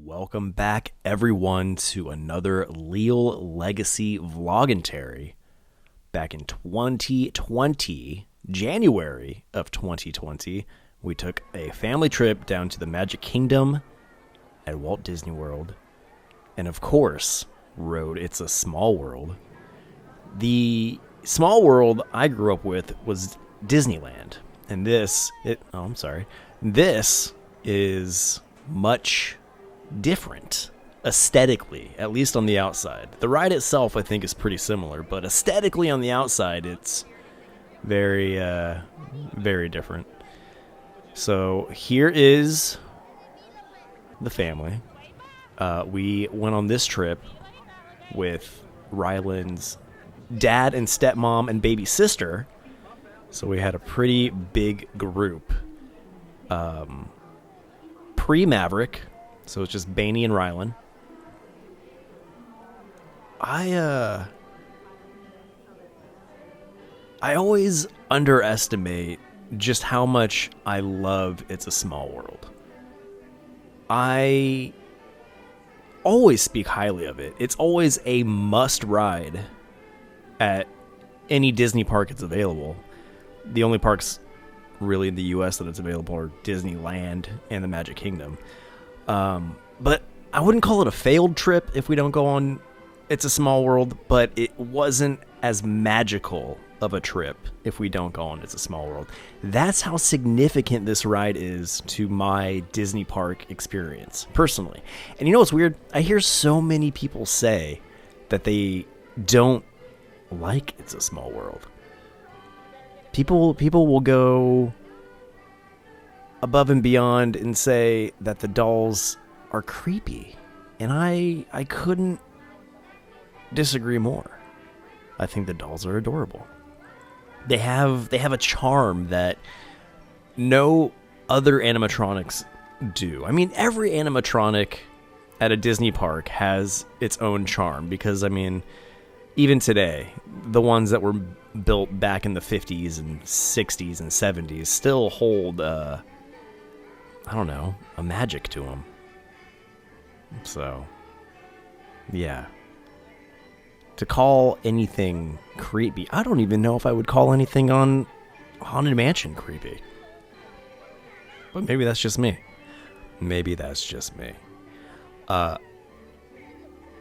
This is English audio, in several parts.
Welcome back, everyone, to another Leal Legacy Vloggentary. Back in 2020, January of 2020, we took a family trip down to the Magic Kingdom at Walt Disney World, and of course, rode It's a Small World. The small world I grew up with was Disneyland, and this is much different aesthetically, at least on the outside. The ride itself, I think, is pretty similar, but aesthetically on the outside, it's very different. So here is the family. We went on this trip with Ryland's dad and stepmom and baby sister, so we had a pretty big group. Pre-Maverick, so it's just Bainey and Ryland. I always underestimate just how much I love It's a Small World. I always speak highly of it. It's always a must ride at any Disney park it's available. The only parks really in the US that it's available are Disneyland and the Magic Kingdom. But I wouldn't call it a failed trip if we don't go on It's a Small World, but it wasn't as magical of a trip if we don't go on It's a Small World. That's how significant this ride is to my Disney park experience, personally. And you know what's weird? I hear so many people say that they don't like It's a Small World. People will go above and beyond and say that the dolls are creepy, and I couldn't disagree more. I think the dolls are adorable. They have a charm that no other animatronics do. I mean, every animatronic at a Disney park has its own charm, because I mean, even today, the ones that were built back in the 50s and 60s and 70s still hold, a magic to them. So, yeah. To call anything creepy, I don't even know if I would call anything on Haunted Mansion creepy. But maybe that's just me.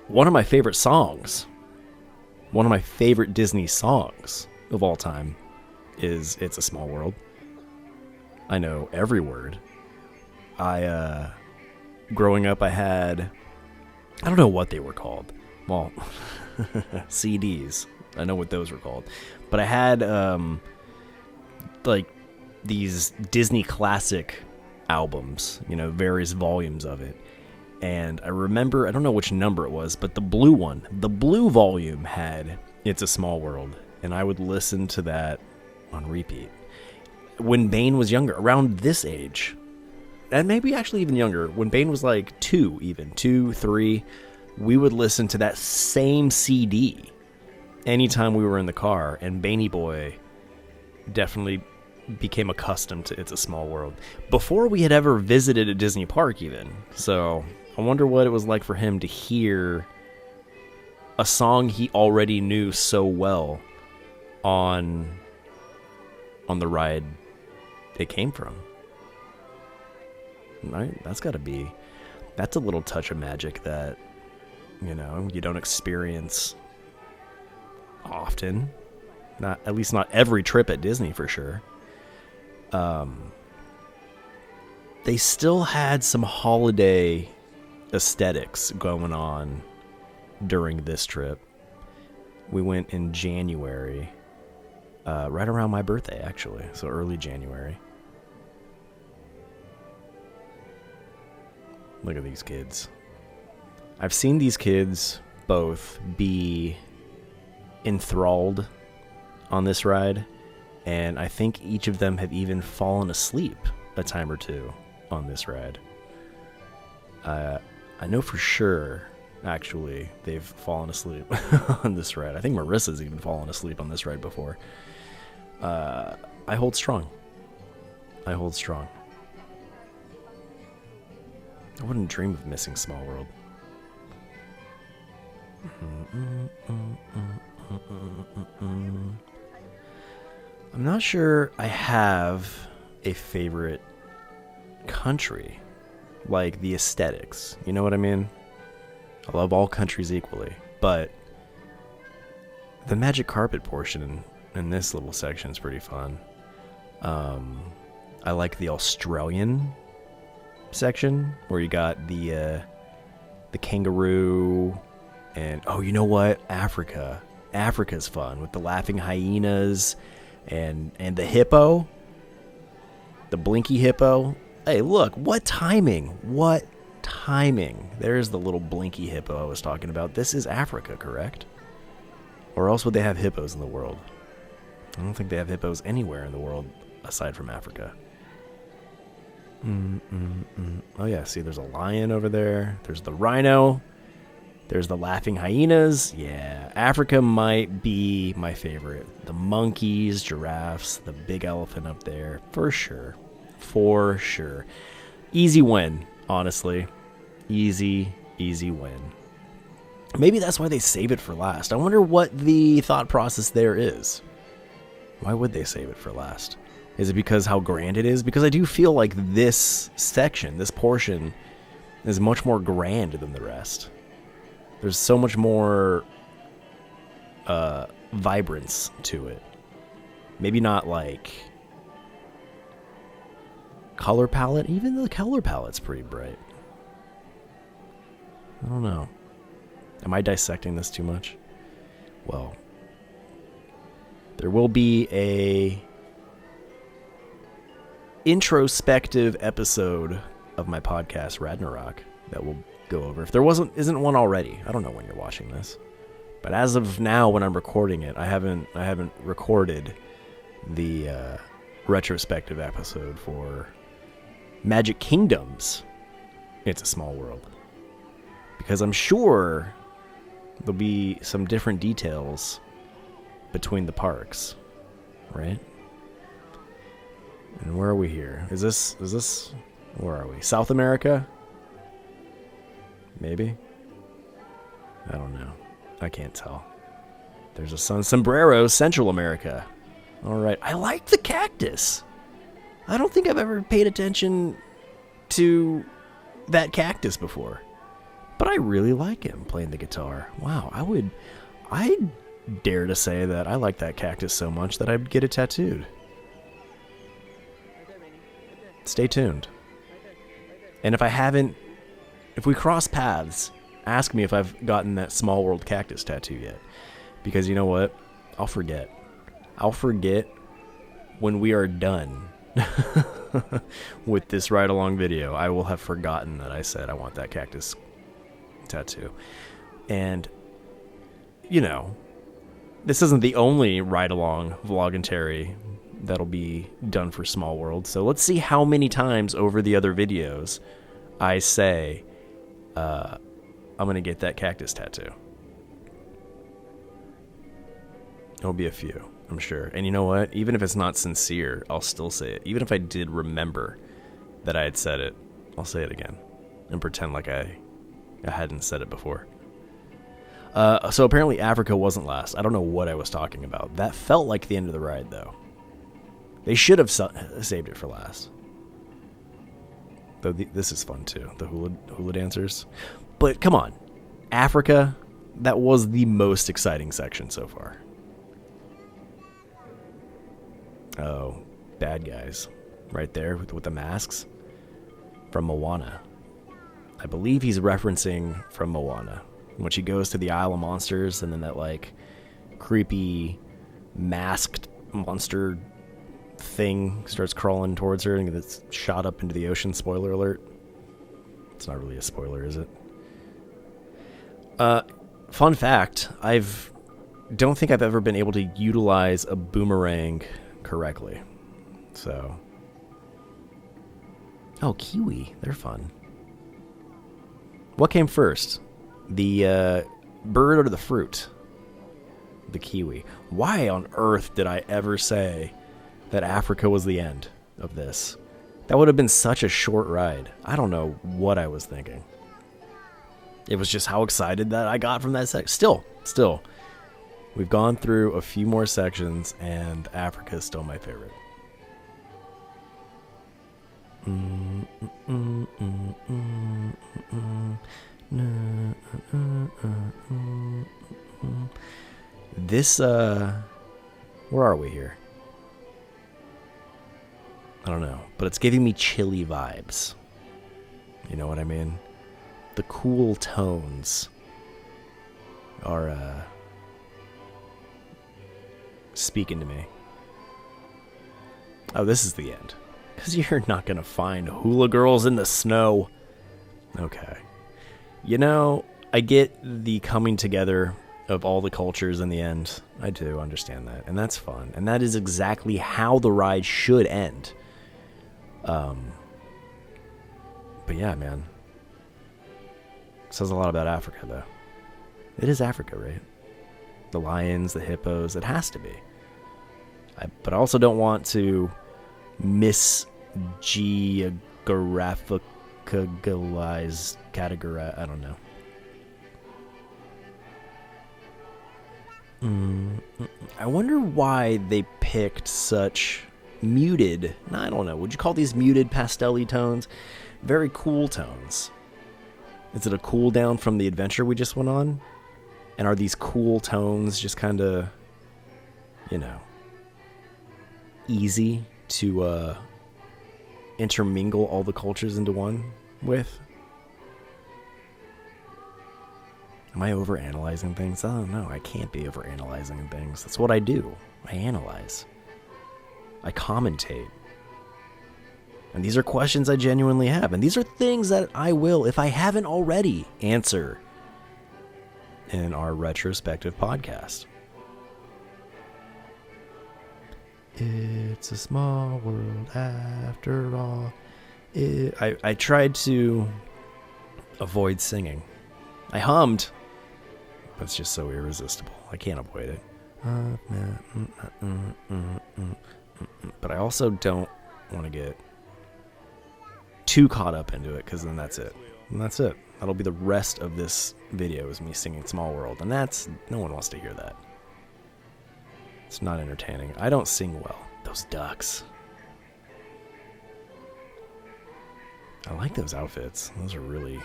One of my favorite songs, one of my favorite Disney songs of all time is It's a Small World. I know every word. Growing up, I don't know what they were called. Well, CDs. I know what those were called. But I had, these Disney classic albums, various volumes of it. And I remember, I don't know which number it was, but the blue volume had It's a Small World. And I would listen to that on repeat. When Bane was younger, around this age, and maybe actually even younger, when Bane was like 2, 3, we would listen to that same CD anytime we were in the car, and Baney Boy definitely became accustomed to It's a Small World before we had ever visited a Disney park even. So I wonder what it was like for him to hear a song he already knew so well on the ride it came from. Right? That's a little touch of magic that, you don't experience often. At least not every trip at Disney, for sure. They still had some holiday aesthetics going on during this trip. We went in January, right around my birthday, actually, so early January. Look at these kids. I've seen these kids both be enthralled on this ride, and I think each of them have even fallen asleep a time or two on this ride. I know for sure, actually, they've fallen asleep on this ride. I think Marissa's even fallen asleep on this ride before. I hold strong. I wouldn't dream of missing Small World. I'm not sure I have a favorite country, like the aesthetics. You know what I mean? I love all countries equally, but the magic carpet portion in this little section is pretty fun. I like the Australian section where you got the kangaroo and you know what? Africa's fun with the laughing hyenas and the hippo, the blinky hippo. Hey, look, what timing? There's the little blinky hippo I was talking about. This is Africa, correct? Or else would they have hippos in the world? I don't think they have hippos anywhere in the world aside from Africa. Oh yeah, see, there's a lion over there. There's the rhino. There's the laughing hyenas. Yeah, Africa might be my favorite. The monkeys, giraffes, the big elephant up there. For sure. Easy win, honestly. Easy win. Maybe that's why they save it for last. I wonder what the thought process there is. Why would they save it for last? Is it because how grand it is? Because I do feel like this section, this portion, is much more grand than the rest. There's so much more vibrance to it. Maybe not like color palette. Even the color palette's pretty bright. I don't know. Am I dissecting this too much? Well, there will be a introspective episode of my podcast Ragnarok that we'll go over. If there isn't one already, I don't know when you're watching this, but as of now, when I'm recording it, I haven't recorded the retrospective episode for Magic Kingdoms. It's a Small World, because I'm sure there'll be some different details between the parks, right? And where are we here? Is this where are we? South America? Maybe? I don't know. I can't tell. There's a sun. Sombrero, Central America. All right. I like the cactus. I don't think I've ever paid attention to that cactus before. But I really like him playing the guitar. Wow. I dare to say that I like that cactus so much that I'd get it tattooed. Stay tuned. And if we cross paths, ask me if I've gotten that Small World cactus tattoo yet. Because you know what? I'll forget. When we are done with this ride-along video. I will have forgotten that I said I want that cactus tattoo. And, you know, this isn't the only ride-along Vloggentary that'll be done for Small World. So let's see how many times over the other videos I say, I'm going to get that cactus tattoo. It'll be a few, I'm sure. And you know what? Even if it's not sincere, I'll still say it. Even if I did remember that I had said it, I'll say it again and pretend like I hadn't said it before. So apparently Africa wasn't last. I don't know what I was talking about. That felt like the end of the ride, though. They should have saved it for last. Though this is fun, too. The hula dancers. But come on. Africa, that was the most exciting section so far. Oh, bad guys. Right there with the masks. From Moana. I believe he's referencing from Moana. When she goes to the Isle of Monsters, and then that, like, creepy, masked monster thing starts crawling towards her, and it's shot up into the ocean. Spoiler alert. It's not really a spoiler, is it? Fun fact, don't think I've ever been able to utilize a boomerang correctly. So. Oh, kiwi. They're fun. What came first? The bird or the fruit? The kiwi. Why on earth did I ever say that Africa was the end of this? That would have been such a short ride. I don't know what I was thinking. It was just how excited that I got from that section. Still. We've gone through a few more sections, and Africa is still my favorite. This, where are we here? I don't know, but it's giving me chilly vibes. You know what I mean? The cool tones are, speaking to me. Oh, this is the end. Because you're not going to find hula girls in the snow. Okay. You know, I get the coming together of all the cultures in the end. I do understand that. And that's fun. And that is exactly how the ride should end. But yeah, man. Says a lot about Africa, though. It is Africa, right? The lions, the hippos. It has to be. But I also don't want to categorize. I don't know. I wonder why they picked such muted, I don't know, would you call these muted pastel-y tones? Very cool tones. Is it a cool down from the adventure we just went on? And are these cool tones just kind of, you know, easy to intermingle all the cultures into one with? Am I overanalyzing things? I don't know. I can't be overanalyzing things. That's what I do. I analyze. I commentate. And these are questions I genuinely have. And these are things that I will, if I haven't already, answer in our retrospective podcast. It's a small world after all. I tried to avoid singing. I hummed, but it's just so irresistible. I can't avoid it. But I also don't want to get too caught up into it, because then that's it. And that's it. That'll be the rest of this video, is me singing Small World. And that's, no one wants to hear that. It's not entertaining. I don't sing well. Those ducks. I like those outfits. Those are really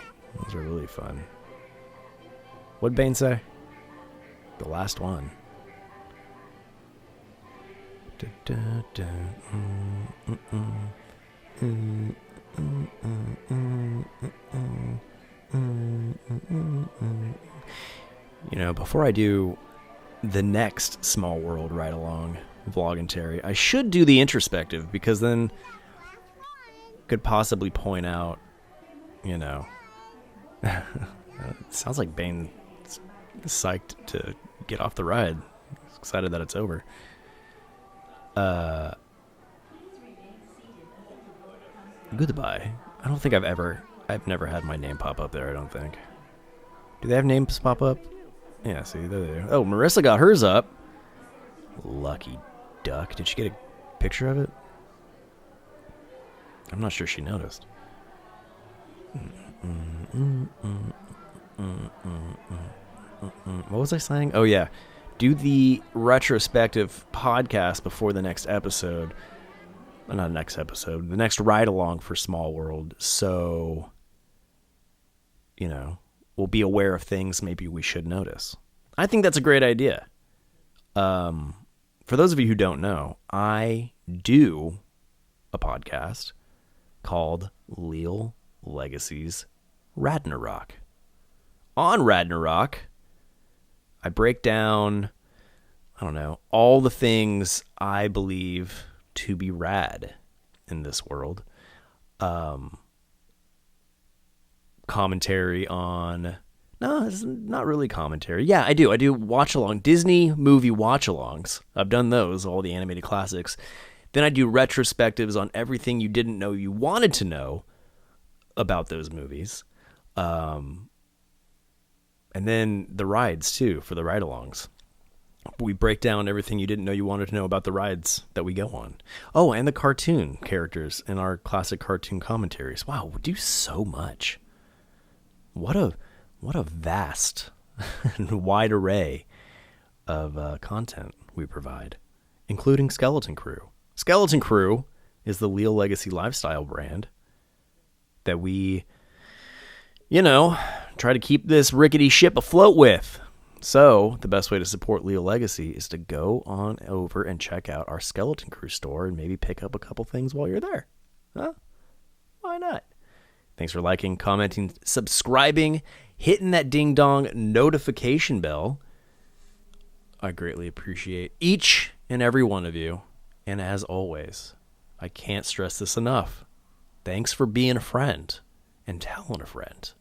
fun. What'd Bane say? The last one. You know, before I do the next Small World ride along Vloggentary, I should do the introspective, because then could possibly point out, you know, it sounds like Bane's psyched to get off the ride. He's excited that it's over. Goodbye. I don't think I've never had my name pop up there, I don't think. Do they have names pop up? Yeah, see, there they are. Oh, Marissa got hers up. Lucky duck. Did she get a picture of it? I'm not sure she noticed. What was I saying? Oh, yeah. Do the retrospective podcast before the next episode. Not next episode. The next ride-along for Small World. So, you know, we'll be aware of things maybe we should notice. I think that's a great idea. For those of you who don't know, I do a podcast called Leal Legacies Ragnarok. On Ragnarok, I break down, I don't know, all the things I believe to be rad in this world. Commentary on... No, it's not really commentary. Yeah, I do. I do watch-along. Disney movie watch-alongs. I've done those, all the animated classics. Then I do retrospectives on everything you didn't know you wanted to know about those movies. And then the rides, too, for the ride-alongs. We break down everything you didn't know you wanted to know about the rides that we go on. Oh, and the cartoon characters in our classic cartoon commentaries. Wow, we do so much. What a vast and wide array of content we provide, including Skeleton Crew. Skeleton Crew is the Leal Legacy lifestyle brand that we, try to keep this rickety ship afloat with. So the best way to support Leal Legacy is to go on over and check out our Skeleton Crew store and maybe pick up a couple things while you're there. Huh? Why not? Thanks for liking, commenting, subscribing, hitting that ding-dong notification bell. I greatly appreciate each and every one of you. And as always, I can't stress this enough. Thanks for being a friend and telling a friend.